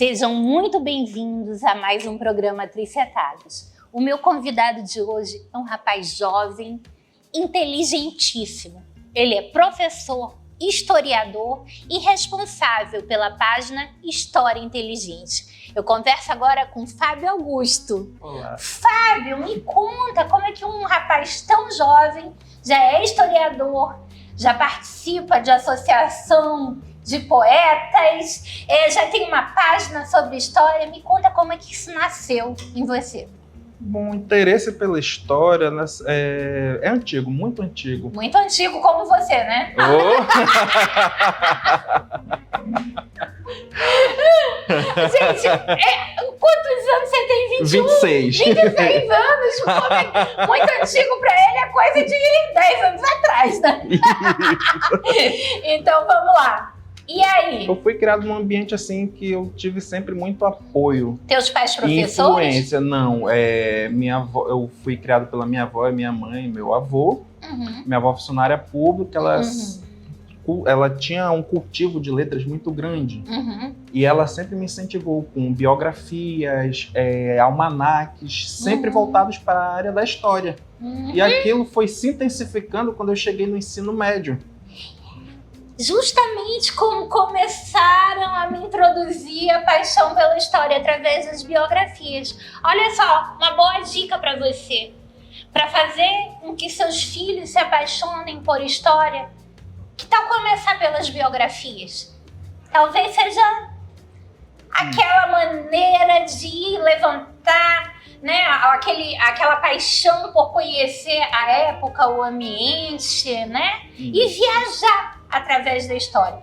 Sejam muito bem-vindos a mais um programa Tricetados. O meu convidado de hoje é um rapaz jovem, inteligentíssimo. Ele é professor, historiador e responsável pela página História Inteligente. Eu converso agora com Fábio Augusto. Olá. Fábio, me conta como é que um rapaz tão jovem já é historiador, já participa de associação de poetas, já tem uma página sobre história. Me conta como é que isso nasceu em você. Bom, o interesse pela história é antigo, muito antigo. Muito antigo como você, né? Gente, quantos anos você tem? 21? 26. 26 anos. Muito antigo pra ele é coisa de 10 anos atrás, né? Então vamos lá. E aí? Eu fui criado num ambiente assim que eu tive sempre muito apoio. Teus pais professores? Influência, não. Minha avó, eu fui criado pela minha avó e minha mãe, meu avô. Uhum. Minha avó funcionária pública, ela tinha um cultivo de letras muito grande. Uhum. E ela sempre me incentivou com biografias, almanaques, sempre voltados para a área da história. Uhum. E aquilo foi se intensificando quando eu cheguei no ensino médio. Justamente como começaram a me introduzir a paixão pela história através das biografias. Olha só, uma boa dica para você. Para fazer com que seus filhos se apaixonem por história, que tal começar pelas biografias? Talvez seja aquela maneira de levantar, né, aquela paixão por conhecer a época, o ambiente, né, e viajar através da história.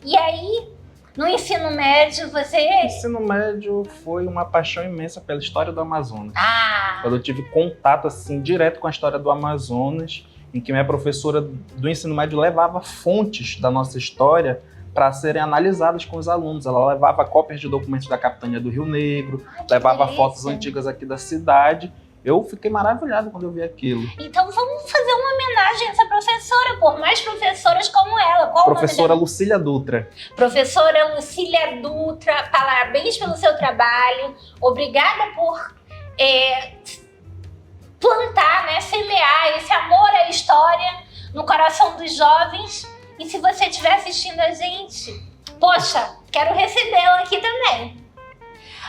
E aí, no ensino médio, você... O ensino médio foi uma paixão imensa pela história do Amazonas. Quando eu tive contato assim direto com a história do Amazonas, em que minha professora do ensino médio levava fontes da nossa história para serem analisadas com os alunos. Ela levava cópias de documentos da Capitania do Rio Negro, levava fotos antigas aqui da cidade. Eu fiquei maravilhado quando eu vi aquilo. Então vamos fazer uma homenagem a essa professora, por mais professoras como ela. Qual Professora Lucília Dutra. Professora Lucília Dutra, parabéns pelo seu trabalho. Obrigada por plantar, né, semear esse amor à história no coração dos jovens. E se você estiver assistindo a gente, poxa, quero recebê-la aqui também.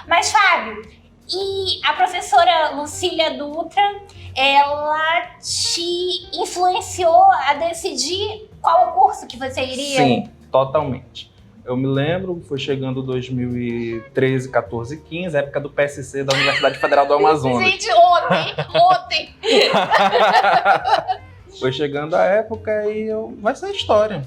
Mas, Fábio, e a professora Lucília Dutra, ela te influenciou a decidir qual o curso que você iria? Sim, totalmente. Eu me lembro, foi chegando 2013, 14, 15, época do PSC da Universidade Federal do Amazonas. Gente, ontem! Foi chegando a época e vai ser história.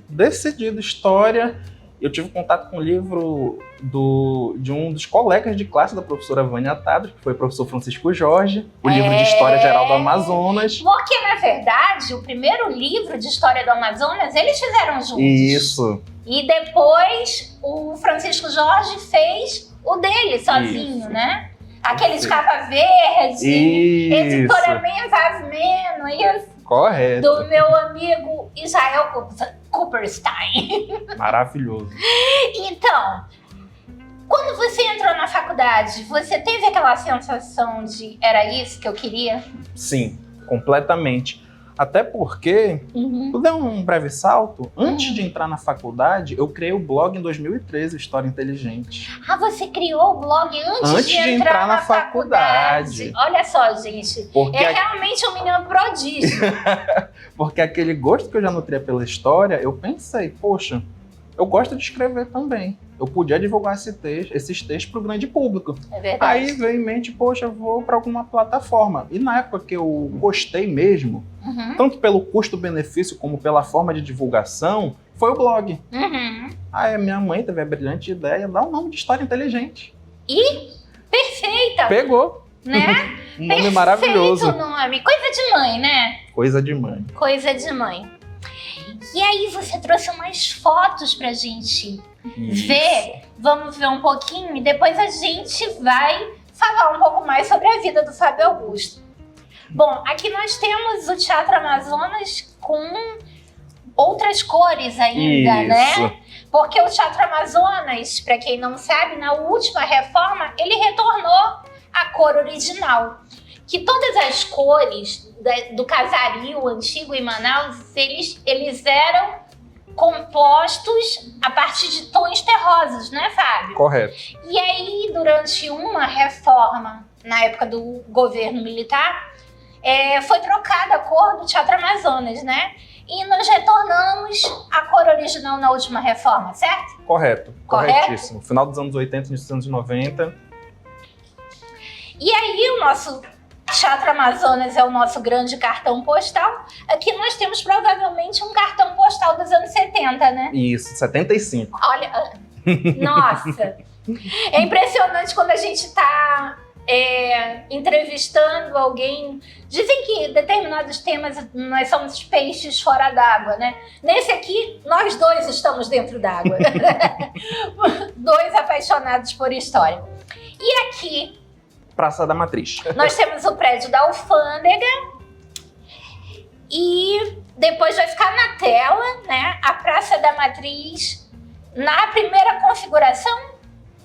Decidido história. Eu tive contato com o livro de um dos colegas de classe da professora Vânia Tadros, que foi o professor Francisco Jorge, o livro de História Geral do Amazonas. Porque, na verdade, o primeiro livro de História do Amazonas, eles fizeram juntos. Isso. E depois, o Francisco Jorge fez o dele sozinho, Isso. né? Aqueles capa verde, editoramento Asmeno, isso. Correto. Do meu amigo Israel Cooperstein. Maravilhoso. Então, quando você entrou na faculdade, você teve aquela sensação de era isso que eu queria? Sim, completamente. Até porque, vou dar um breve salto, antes de entrar na faculdade, eu criei o blog em 2013, História Inteligente. Você criou o blog antes de entrar na faculdade. Olha só, gente, realmente um menino prodígio. Porque aquele gosto que eu já nutria pela história, eu pensei, poxa, eu gosto de escrever também. Eu podia divulgar esses textos para o grande público. É verdade. Aí veio em mente, poxa, eu vou para alguma plataforma. E na época que eu gostei mesmo, tanto pelo custo-benefício como pela forma de divulgação, foi o blog. Aí a minha mãe teve a brilhante ideia de dar um nome de História Inteligente. E perfeita! Pegou. Né? Um nome maravilhoso. Perfeito nome. Coisa de mãe, né? Coisa de mãe. Coisa de mãe. E aí você trouxe umas fotos pra gente ver. Vamos ver um pouquinho e depois a gente vai falar um pouco mais sobre a vida do Fábio Augusto. Bom, aqui nós temos o Teatro Amazonas com outras cores ainda, Isso. né? Porque o Teatro Amazonas, para quem não sabe, na última reforma, ele retornou à cor original. Que todas as cores do casario antigo em Manaus, eles eram compostos a partir de tons terrosos, né, Fábio? Correto. E aí, durante uma reforma, na época do governo militar, foi trocada a cor do Teatro Amazonas, né? E nós retornamos à cor original na última reforma, certo? Correto. Correto? Corretíssimo. Final dos anos 80, início dos anos 90. E aí, o nosso Teatro Amazonas é o nosso grande cartão postal. Aqui nós temos provavelmente um cartão postal dos anos 70, né? Isso, 75. Olha, nossa! É impressionante quando a gente está entrevistando alguém. Dizem que determinados temas nós somos peixes fora d'água, né? Nesse aqui, nós dois estamos dentro d'água. Dois apaixonados por história. E aqui, Praça da Matriz. nós temos o prédio da Alfândega e depois vai ficar na tela, né? A Praça da Matriz na primeira configuração.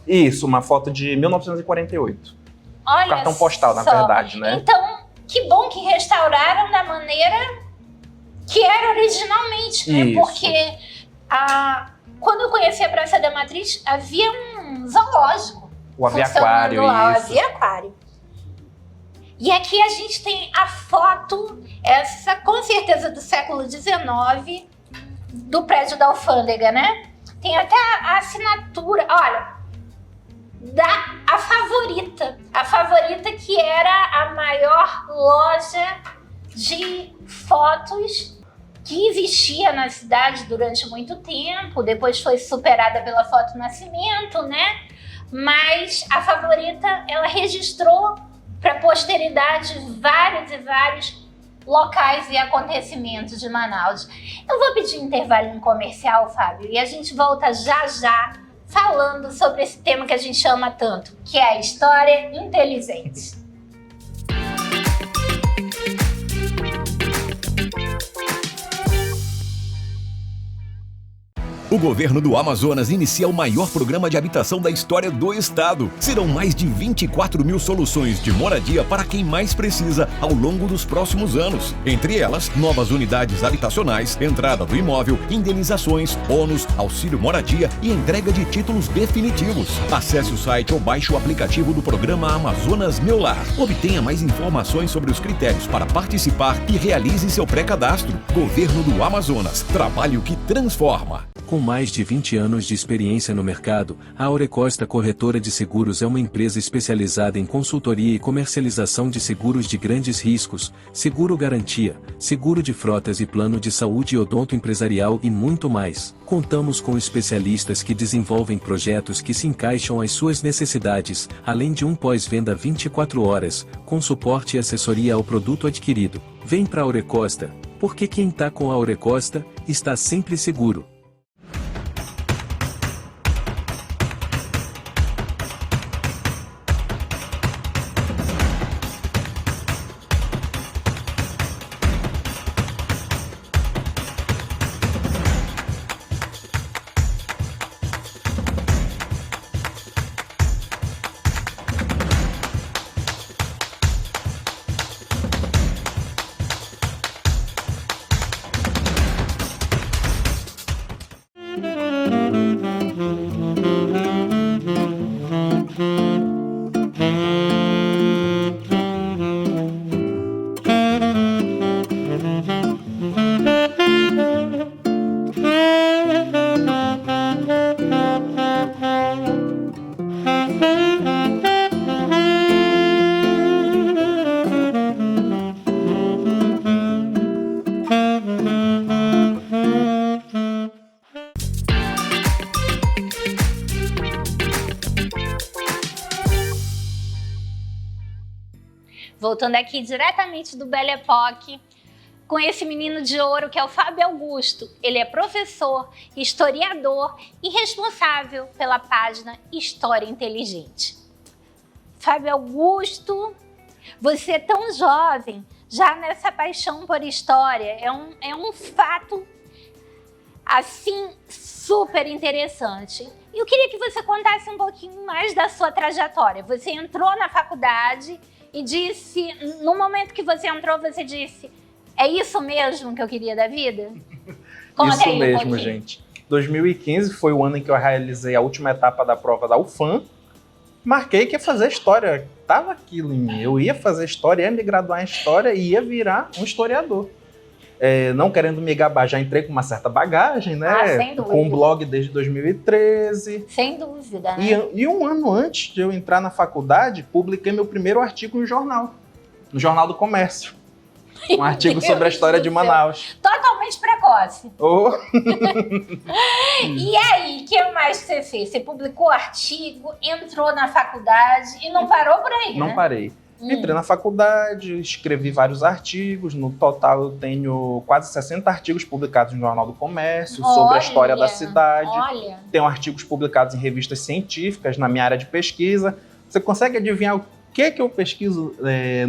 Isso, uma foto de 1948. Olha Cartão postal, na só. verdade, né? Então, que bom que restauraram da maneira que era originalmente, né? Isso. Porque quando eu conheci a Praça da Matriz, havia um zoológico. O aviáquário, funcionando lá, isso. o aviáquário. E aqui a gente tem a foto, essa com certeza do século XIX, do prédio da Alfândega, né? Tem até a assinatura, olha, a Favorita que era a maior loja de fotos que existia na cidade durante muito tempo, depois foi superada pela Foto Nascimento, né? Mas a Favorita, ela registrou para a posteridade vários e vários locais e acontecimentos de Manaus. Eu vou pedir um intervalinho comercial, Fábio, e a gente volta já já falando sobre esse tema que a gente ama tanto, que é a história inteligente. O governo do Amazonas inicia o maior programa de habitação da história do estado. Serão mais de 24 mil soluções de moradia para quem mais precisa ao longo dos próximos anos. Entre elas, novas unidades habitacionais, entrada do imóvel, indenizações, bônus, auxílio moradia e entrega de títulos definitivos. Acesse o site ou baixe o aplicativo do programa Amazonas Meu Lar. Obtenha mais informações sobre os critérios para participar e realize seu pré-cadastro. Governo do Amazonas. Trabalho que transforma. Com mais de 20 anos de experiência no mercado, a Aurecosta Corretora de Seguros é uma empresa especializada em consultoria e comercialização de seguros de grandes riscos, seguro garantia, seguro de frotas e plano de saúde odonto empresarial e muito mais. Contamos com especialistas que desenvolvem projetos que se encaixam às suas necessidades, além de um pós-venda 24 horas, com suporte e assessoria ao produto adquirido. Vem pra Aurecosta, porque quem tá com a Aurecosta, está sempre seguro. Voltando aqui diretamente do Belle Époque, com esse menino de ouro que é o Fábio Augusto. Ele é professor, historiador e responsável pela página História Inteligente. Fábio Augusto, você é tão jovem, já nessa paixão por história, é um fato assim, super interessante. E eu queria que você contasse um pouquinho mais da sua trajetória. Você entrou na faculdade e disse, no momento que você entrou, você disse, é isso mesmo que eu queria da vida? Isso mesmo, gente. 2015 foi o ano em que eu realizei a última etapa da prova da UFAM. Marquei que ia fazer história, tava aquilo em mim. Eu ia fazer história, ia me graduar em história e ia virar um historiador. Não querendo me gabar, já entrei com uma certa bagagem, né? Sem dúvida. Com um blog desde 2013. Sem dúvida, né? E um ano antes de eu entrar na faculdade, publiquei meu primeiro artigo no Jornal do Comércio. Um artigo sobre a história de Manaus. Totalmente precoce. Oh. E aí, o que mais você fez? Você publicou artigo, entrou na faculdade e não parou por aí, Não né? parei. Entrei na faculdade, escrevi vários artigos. No total, eu tenho quase 60 artigos publicados no Jornal do Comércio sobre a história da cidade. Olha. Tenho artigos publicados em revistas científicas na minha área de pesquisa. Você consegue adivinhar o que eu pesquiso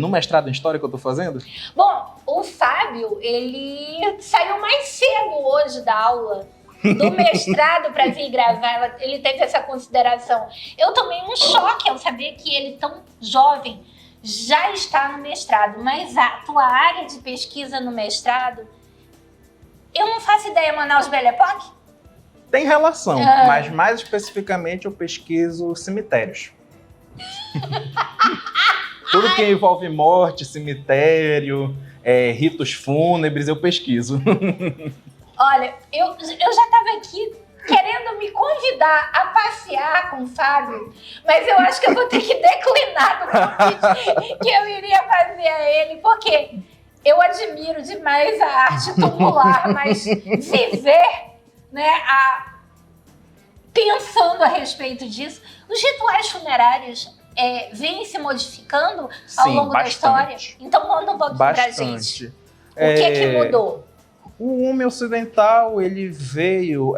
no mestrado em História que eu estou fazendo? Bom, o Fábio, ele saiu mais cedo hoje da aula do mestrado para vir gravar. Ele teve essa consideração. Eu tomei um choque ao saber que ele, tão jovem, já está no mestrado, mas a tua área de pesquisa no mestrado, eu não faço ideia, Manaus Belle Époque? Tem relação, mas mais especificamente eu pesquiso cemitérios. Tudo que envolve morte, cemitério, ritos fúnebres, eu pesquiso. Olha, eu já estava aqui querendo me convidar a passear com o Fábio, mas eu acho que eu vou ter que declinar do convite que eu iria fazer a ele, porque eu admiro demais a arte tumular, mas viver, né, pensando a respeito disso, os rituais funerários vêm se modificando ao longo da história? Então conta um pouquinho pra gente. O que mudou? O homem ocidental, ele veio,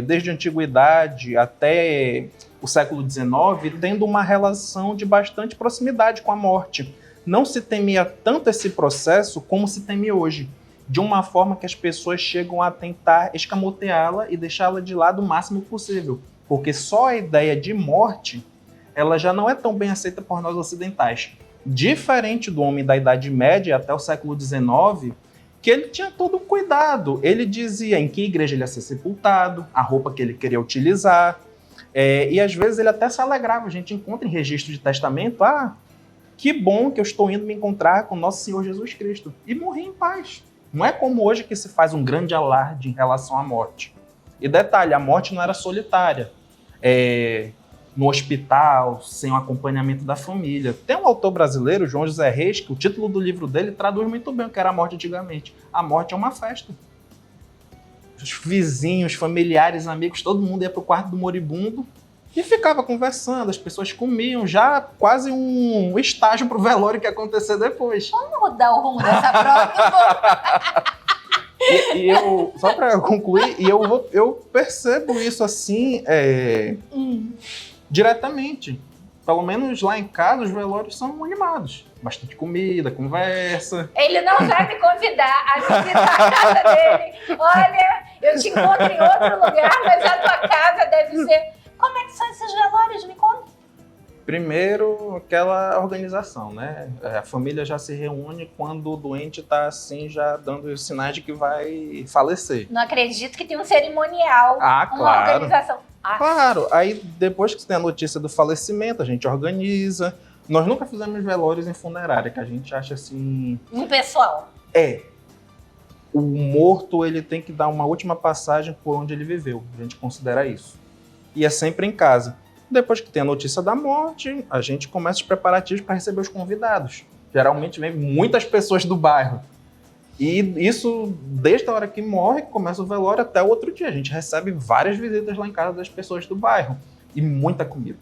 desde a antiguidade até o século XIX, tendo uma relação de bastante proximidade com a morte. Não se temia tanto esse processo como se teme hoje, de uma forma que as pessoas chegam a tentar escamoteá-la e deixá-la de lado o máximo possível, porque só a ideia de morte, ela já não é tão bem aceita por nós ocidentais. Diferente do homem da Idade Média até o século XIX, que ele tinha todo um cuidado. Ele dizia em que igreja ele ia ser sepultado, a roupa que ele queria utilizar, e às vezes ele até se alegrava. A gente encontra em registro de testamento, que bom que eu estou indo me encontrar com nosso Senhor Jesus Cristo. E morri em paz. Não é como hoje que se faz um grande alarde em relação à morte. E detalhe, a morte não era solitária. No hospital, sem o acompanhamento da família. Tem um autor brasileiro, João José Reis, que o título do livro dele traduz muito bem o que era a morte antigamente. A morte é uma festa. Os vizinhos, familiares, amigos, todo mundo ia para o quarto do moribundo e ficava conversando, as pessoas comiam, já quase um estágio para o velório que ia acontecer depois. Vamos mudar o rumo dessa prova? E eu, só para concluir, eu percebo isso assim, diretamente. Pelo menos lá em casa, os velórios são animados. Bastante comida, conversa. Ele não vai me convidar a visitar a casa dele. Olha, eu te encontro em outro lugar, mas a tua casa deve ser... Como é que são esses velórios? Me conta. Primeiro, aquela organização, né? A família já se reúne quando o doente está assim, já dando os sinais de que vai falecer. Não acredito que tem um cerimonial, uma organização. Claro, aí depois que tem a notícia do falecimento, a gente organiza. Nós nunca fizemos velórios em funerária, que a gente acha assim... Impessoal. O morto, ele tem que dar uma última passagem por onde ele viveu. A gente considera isso. E é sempre em casa. Depois que tem a notícia da morte, a gente começa os preparativos para receber os convidados. Geralmente vem muitas pessoas do bairro. E isso, desde a hora que morre, começa o velório até o outro dia. A gente recebe várias visitas lá em casa das pessoas do bairro. E muita comida.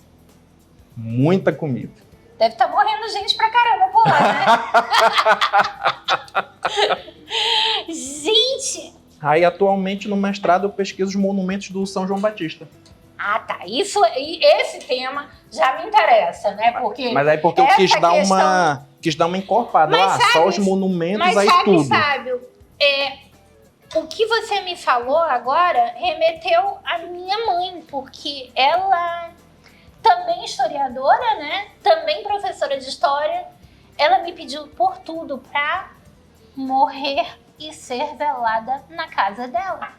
Muita comida. Deve estar morrendo gente pra caramba por lá, né? Gente! Aí, atualmente, no mestrado, eu pesquiso os monumentos do São João Batista. Tá. Esse tema já me interessa, né? Mas aí porque eu quis dar uma encorpada. Só os monumentos, aí tudo. Fábio, o que você me falou agora remeteu à minha mãe, porque ela, também historiadora, né? Também professora de história, ela me pediu por tudo para morrer e ser velada na casa dela.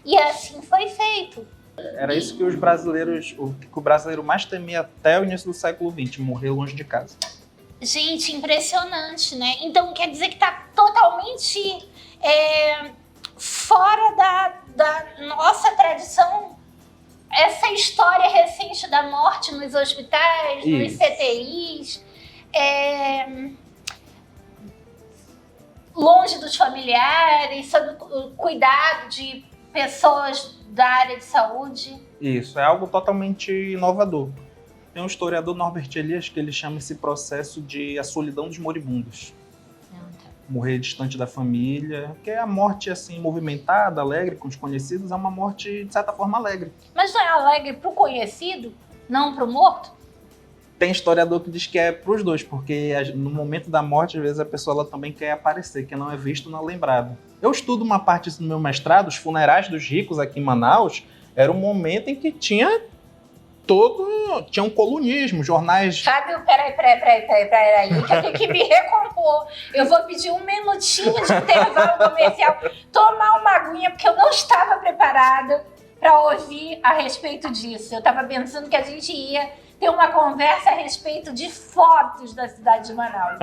E assim foi feito. Era isso que os brasileiros, o que o brasileiro mais temia até o início do século XX, morrer longe de casa. Gente, impressionante, né? Então quer dizer que tá totalmente fora da nossa tradição essa história recente da morte nos hospitais, nos CTIs, longe dos familiares, sob o cuidado de pessoas da área de saúde. Isso, é algo totalmente inovador. Tem um historiador, Norbert Elias, que ele chama esse processo de a solidão dos moribundos. Morrer distante da família, que é a morte assim, movimentada, alegre, com os conhecidos, é uma morte, de certa forma, alegre. Mas não é alegre pro conhecido, não pro morto? Tem historiador que diz que é pros dois, porque no momento da morte, às vezes, a pessoa ela também quer aparecer, que não é visto, não é lembrado. Eu estudo uma parte do meu mestrado, os funerais dos ricos aqui em Manaus, era um momento em que tinha um colunismo, jornais... Fábio, peraí, que eu tenho que me recompor. Eu vou pedir um minutinho de intervalo comercial, tomar uma aguinha, porque eu não estava preparada para ouvir a respeito disso. Eu estava pensando que a gente ia ter uma conversa a respeito de fotos da cidade de Manaus.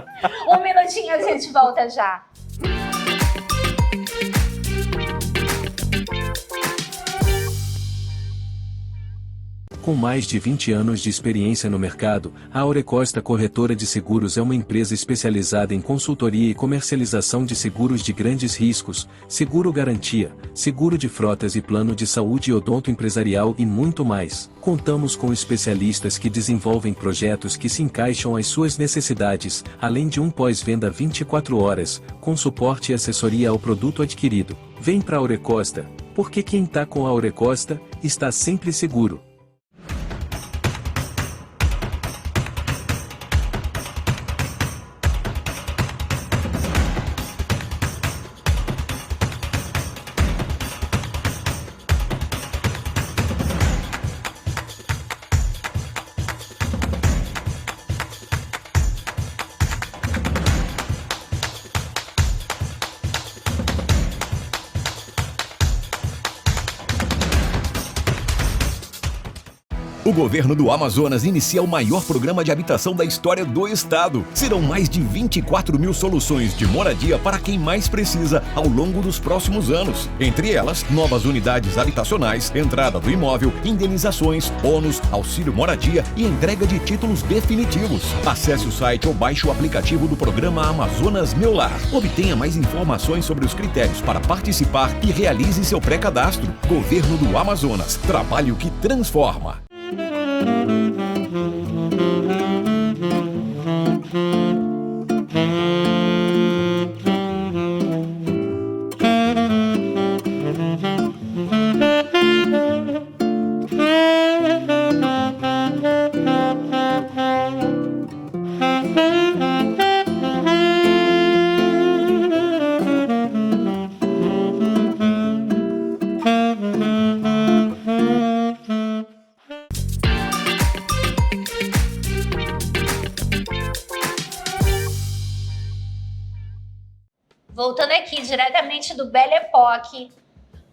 Um minutinho, a gente volta já. Com mais de 20 anos de experiência no mercado, a Aurecosta Corretora de Seguros é uma empresa especializada em consultoria e comercialização de seguros de grandes riscos, seguro garantia, seguro de frotas e plano de saúde odonto empresarial e muito mais. Contamos com especialistas que desenvolvem projetos que se encaixam às suas necessidades, além de um pós-venda 24 horas, com suporte e assessoria ao produto adquirido. Vem para a Aurecosta, porque quem está com a Aurecosta, está sempre seguro. O governo do Amazonas inicia o maior programa de habitação da história do estado. Serão mais de 24 mil soluções de moradia para quem mais precisa ao longo dos próximos anos. Entre elas, novas unidades habitacionais, entrada do imóvel, indenizações, ônus, auxílio moradia e entrega de títulos definitivos. Acesse o site ou baixe o aplicativo do programa Amazonas Meu Lar. Obtenha mais informações sobre os critérios para participar e realize seu pré-cadastro. Governo do Amazonas. Trabalho que transforma. Voltando aqui diretamente do Belle Époque,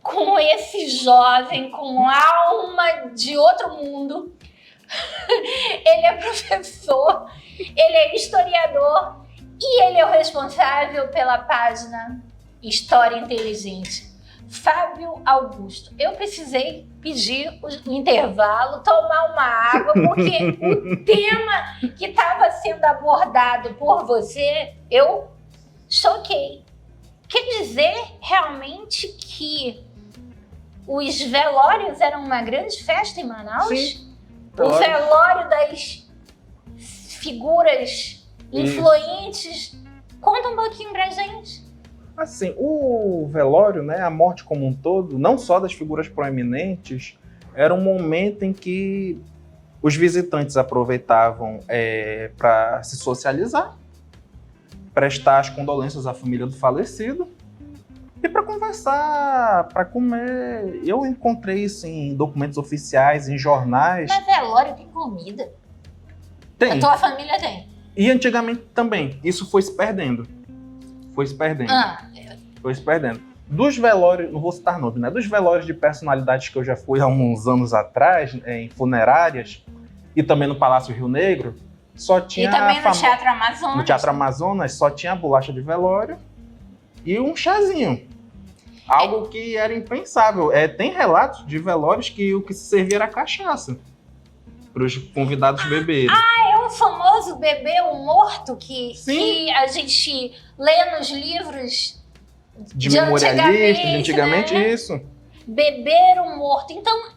com esse jovem com alma de outro mundo. Ele é professor, ele é historiador e ele é o responsável pela página História Inteligente. Fábio Augusto. Eu precisei pedir o intervalo, tomar uma água, porque o tema que estava sendo abordado por você, eu choquei. Quer dizer realmente que os velórios eram uma grande festa em Manaus? Sim. O velório das figuras influentes. Conta um pouquinho pra gente. Assim, o velório, né, a morte como um todo, não só das figuras proeminentes, era um momento em que os visitantes aproveitavam para se socializar, prestar as condolências à família do falecido E para conversar, para comer. Eu encontrei isso em documentos oficiais, em jornais. Mas velório tem comida? Tem. A tua família tem? E antigamente também. Isso foi se perdendo. Foi se perdendo. Foi se perdendo. Dos velórios, não vou citar nome, né? Dos velórios de personalidades que eu já fui há uns anos atrás, em funerárias, e também no Palácio Rio Negro, só tinha... E também no Teatro Amazonas. No Teatro Amazonas só tinha a bolacha de velório e um chazinho. Algo que era impensável. Tem relatos de velórios que o que se servia era cachaça para os convidados beberem. É o famoso beber o morto que a gente lê nos livros de memorialista, de antigamente, né? Isso. Beber o morto. Então,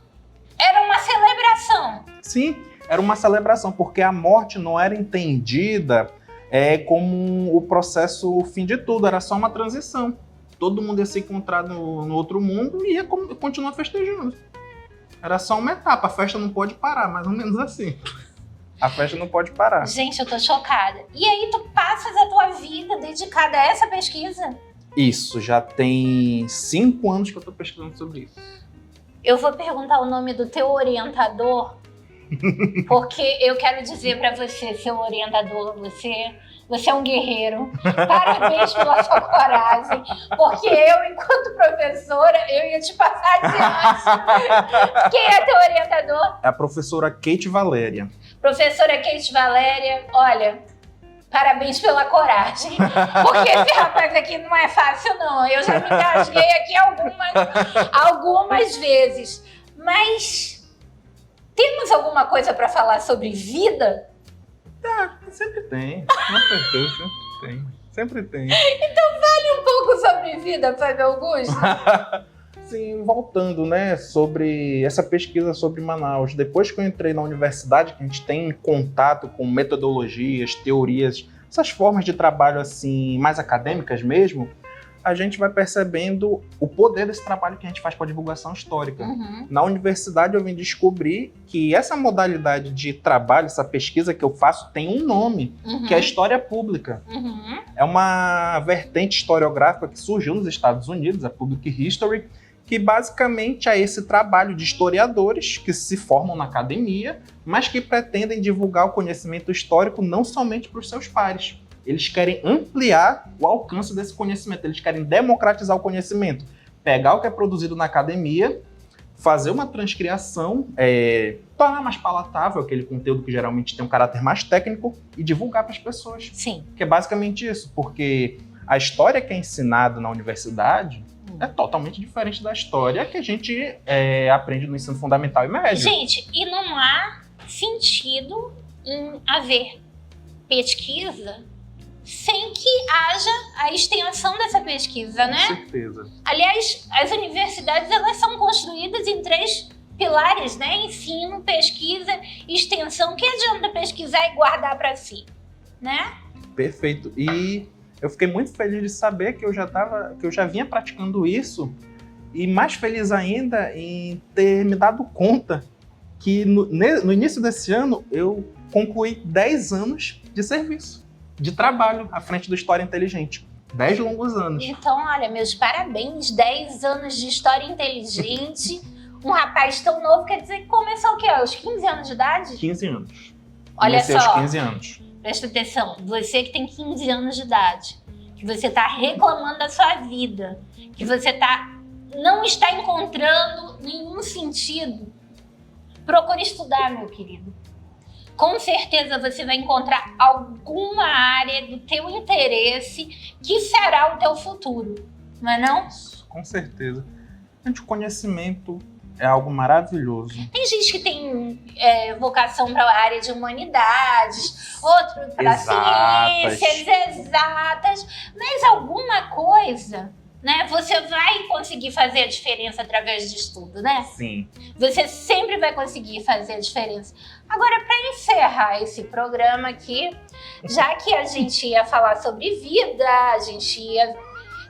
era uma celebração. Sim, era uma celebração, porque a morte não era entendida como o processo, o fim de tudo, era só uma transição. Todo mundo ia se encontrar no outro mundo e ia continuar festejando. Era só uma etapa, a festa não pode parar, mais ou menos assim. A festa não pode parar. Gente, eu tô chocada. E aí tu passas a tua vida dedicada a essa pesquisa? Isso, já tem 5 anos que eu tô pesquisando sobre isso. Eu vou perguntar o nome do teu orientador, porque eu quero dizer pra você, seu orientador, você é um guerreiro. Parabéns pela sua coragem, porque eu, enquanto professora, eu ia te passar adiante. Quem é teu orientador? É a professora Kate Valéria. Professora Kate Valéria, olha, parabéns pela coragem, porque esse rapaz aqui não é fácil não, eu já me engasguei aqui algumas vezes, mas temos alguma coisa para falar sobre vida? Sempre tem, com certeza, sempre tem. Então fale um pouco sobre vida, Fábio Augusto. Sim, voltando, né, sobre essa pesquisa sobre Manaus. Depois que eu entrei na universidade, que a gente tem contato com metodologias, teorias, essas formas de trabalho assim mais acadêmicas mesmo, a gente vai percebendo o poder desse trabalho que a gente faz com a divulgação histórica. Uhum. Na universidade eu vim descobrir que essa modalidade de trabalho, essa pesquisa que eu faço, tem um nome, que é a história pública. Uhum. É uma vertente historiográfica que surgiu nos Estados Unidos, a Public History, que basicamente é esse trabalho de historiadores que se formam na academia, mas que pretendem divulgar o conhecimento histórico não somente para os seus pares. Eles querem ampliar o alcance desse conhecimento, eles querem democratizar o conhecimento. Pegar o que é produzido na academia, fazer uma transcriação, tornar mais palatável aquele conteúdo que geralmente tem um caráter mais técnico e divulgar para as pessoas. Sim. Que é basicamente isso, porque a história que é ensinada na universidade é totalmente diferente da história que a gente aprende no ensino fundamental e médio. Gente, e não há sentido em haver pesquisa sem que haja a extensão dessa pesquisa, né? Com certeza. Aliás, as universidades elas são construídas em 3 pilares, né? Ensino, pesquisa e extensão. Que adianta pesquisar e guardar para si, né? Perfeito. E eu fiquei muito feliz de saber que eu já vinha praticando isso, e mais feliz ainda em ter me dado conta que no início desse ano eu concluí 10 anos de serviço, de trabalho à frente do História Inteligente. 10 longos anos. Então, olha, meus parabéns, 10 anos de História Inteligente. Um rapaz tão novo, quer dizer que começou o quê? Aos 15 anos de idade? 15 anos. Olha Comecei só. aos 15 anos. Presta atenção, você que tem 15 anos de idade, que você está reclamando da sua vida, que você não está encontrando nenhum sentido, procure estudar, meu querido. Com certeza você vai encontrar alguma área do teu interesse que será o teu futuro, não é não? Com certeza. Gente, o conhecimento é algo maravilhoso. Tem gente que tem vocação para a área de humanidades, outro para ciências exatas, mas alguma coisa, né? Você vai conseguir fazer a diferença através de estudo, né? Sim. Você sempre vai conseguir fazer a diferença. Agora, para encerrar esse programa aqui, já que a gente ia falar sobre vida, a gente ia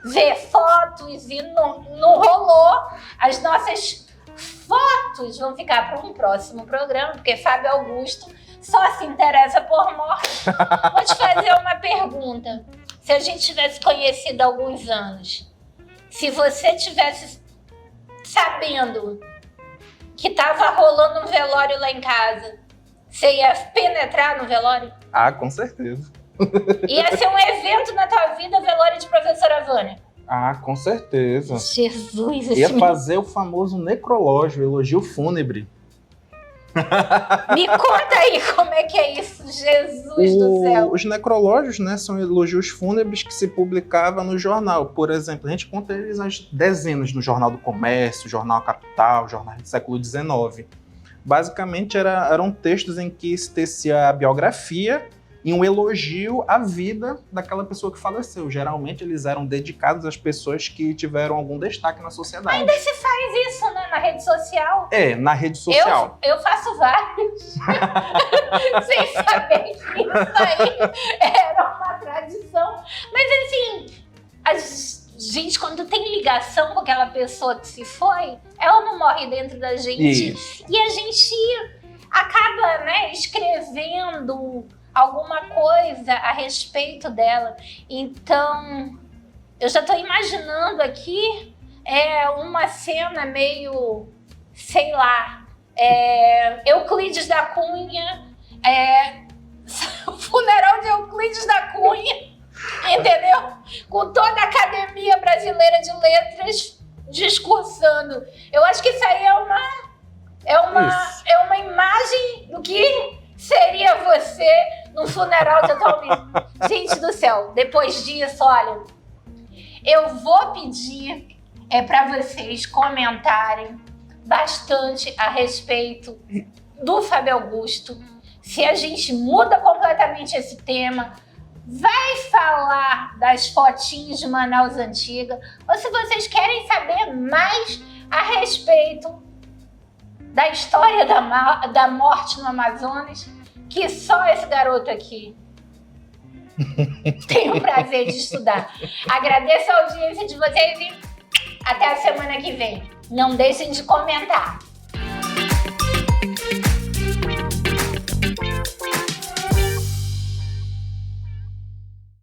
ver fotos e não rolou, as nossas fotos vão ficar para um próximo programa, porque Fábio Augusto só se interessa por morte. Vou te fazer uma pergunta. Se a gente tivesse conhecido há alguns anos, se você tivesse sabendo que tava rolando um velório lá em casa, você ia penetrar no velório? Ah, com certeza. Ia ser um evento na tua vida, velório de professora Vânia. Ah, com certeza. Jesus, ia fazer o famoso necrológio, elogio fúnebre. Me conta aí como é que é isso, Jesus do céu. Os necrológios, né, são elogios fúnebres que se publicava no jornal. Por exemplo, a gente conta eles as dezenas no Jornal do Comércio, Jornal Capital, jornais do século XIX. Basicamente eram textos em que se tecia a biografia e um elogio à vida daquela pessoa que faleceu. Geralmente eles eram dedicados às pessoas que tiveram algum destaque na sociedade. Ainda se faz isso, né, na rede social? É, na rede social. Eu faço vários. Sem saber que isso aí era uma tradição. Mas assim, a gente quando tem ligação com aquela pessoa que se foi, ela não morre dentro da gente. Isso. E a gente acaba, né, escrevendo alguma coisa a respeito dela. Então, eu já tô imaginando aqui uma cena meio, sei lá, Euclides da Cunha, funeral de Euclides da Cunha, entendeu? Com toda a Academia Brasileira de Letras discursando. Eu acho que isso aí é uma imagem do que seria você num funeral de atualmente. Gente do céu, depois disso, olha, eu vou pedir para vocês comentarem bastante a respeito do Fábio Augusto. Se a gente muda completamente esse tema, vai falar das fotinhas de Manaus antiga, ou se vocês querem saber mais a respeito da história da morte no Amazonas, que só esse garoto aqui tem o prazer de estudar. Agradeço a audiência de vocês e até a semana que vem. Não deixem de comentar.